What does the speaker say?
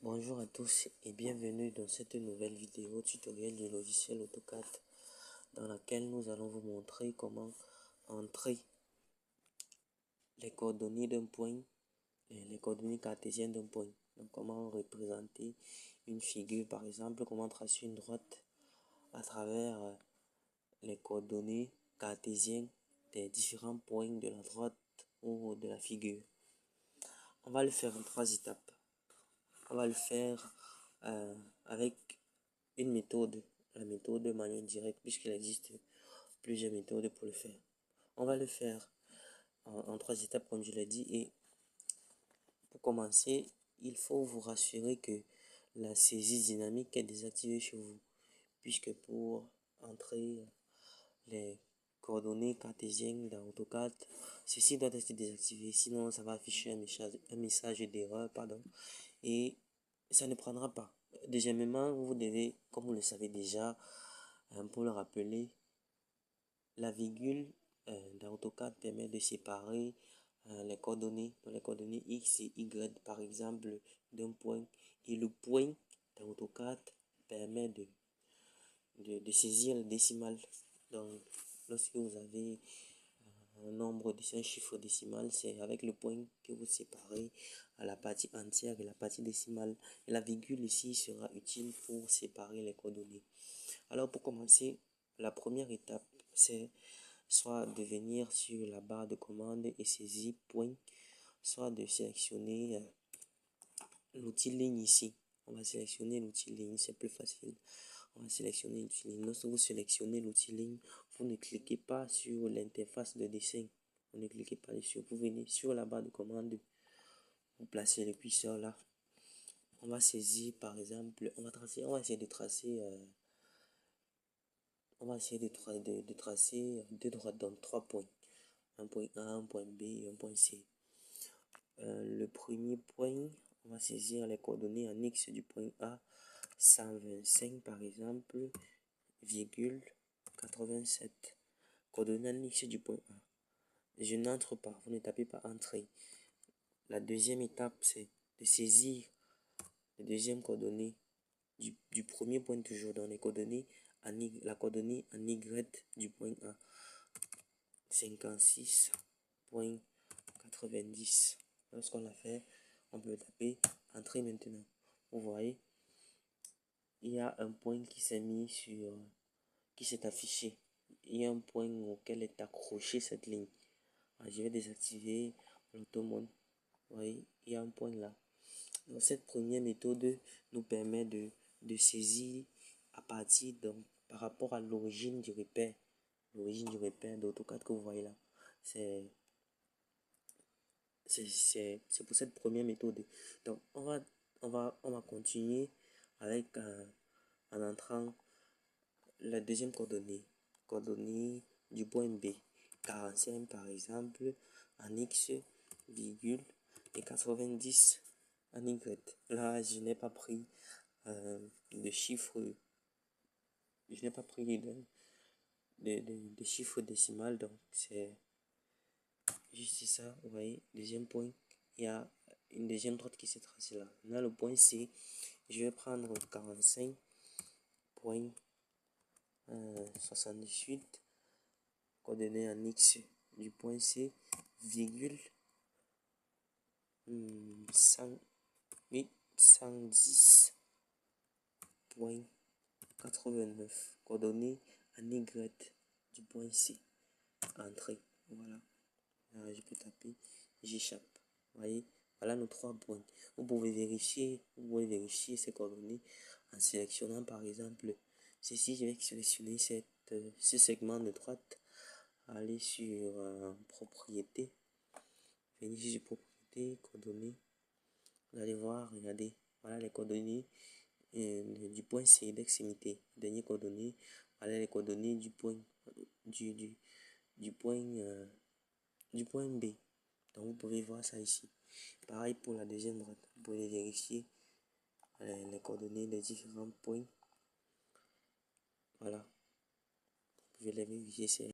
Bonjour à tous et bienvenue dans cette nouvelle vidéo tutoriel du logiciel AutoCAD dans laquelle nous allons vous montrer comment entrer les coordonnées d'un point, les coordonnées cartésiennes d'un point. Donc comment représenter une figure par exemple, comment tracer une droite à travers les coordonnées cartésiennes des différents points de la droite ou de la figure. On va le faire en 3 étapes. On va le faire avec une méthode, la méthode manuelle directe, puisqu'il existe plusieurs méthodes pour le faire. On va le faire en 3 étapes, comme je l'ai dit, et pour commencer, il faut vous rassurer que la saisie dynamique est désactivée chez vous, puisque pour entrer les coordonnées cartésiennes dans AutoCAD, ceci doit être désactivé, sinon ça va afficher un message d'erreur, et ça ne prendra pas. Deuxièmement, vous devez, comme vous le savez déjà, pour le rappeler, la virgule dans AutoCAD permet de séparer les coordonnées, X et Y par exemple d'un point, et le point dans AutoCAD permet de saisir le décimal. Donc lorsque vous avez un chiffre décimal, c'est avec le point que vous séparez à la partie entière et la partie décimale. Et la virgule ici sera utile pour séparer les coordonnées. Alors pour commencer, la première étape, c'est soit de venir sur la barre de commande et saisir point, soit de sélectionner l'outil ligne ici. On va sélectionner l'outil ligne, c'est plus facile. On va sélectionner l'outil ligne. Lorsque vous sélectionnez l'outil ligne, vous ne cliquez pas sur l'interface de dessin. Vous ne cliquez pas dessus. Vous venez sur la barre de commande, vous placez le curseur là. On va saisir par exemple, on va essayer de tracer deux droites dans 3 points. Un point A, un point B et un point C. Le premier point, on va saisir les coordonnées en X du point A, 125 par exemple, virgule 87. Coordonnées en X du point A. Je n'entre pas, vous ne tapez pas entrer. La deuxième étape, c'est de saisir les deuxièmes coordonnées du premier point toujours dans les coordonnées, la coordonnée en Y du point A, 56.90. Lorsqu'on l'a fait, on peut taper entrer maintenant. Vous voyez, il y a un point qui s'est affiché. Il y a un point auquel est accroché cette ligne. Alors, je vais désactiver l'automone. Vous voyez, il y a un point là. Donc, cette première méthode nous permet de saisir à partir par rapport à l'origine du repère. L'origine du repère d'AutoCAD que vous voyez là. C'est pour cette première méthode. Donc, on va continuer avec en entrant la deuxième coordonnée du point B, 45 par exemple, en X, virgule, et 90 en Y. Là, je n'ai pas pris de chiffre, je n'ai pas pris de chiffre décimal, donc c'est juste ça. Vous voyez, deuxième point, il y a une deuxième droite qui s'est tracée là. Là, le point C, je vais prendre 45.78, coordonnées en X du point C, virgule, 110.89, coordonnées en Y du point C, entrée. Voilà. Là, je peux taper, j'échappe. Vous voyez, voilà nos 3 points. Vous pouvez vérifier ces coordonnées en sélectionnant par exemple ceci. Je vais sélectionner ce segment de droite, aller sur propriété, venir sur propriété, coordonnées. Vous allez voir, regardez, voilà les coordonnées du point C d'extrémité. Dernier coordonnées, voilà les coordonnées du point du point B. Donc vous pouvez voir ça ici. Pareil pour la deuxième droite. Vous pouvez vérifier les coordonnées des différents points. Voilà. Vous pouvez les vérifier.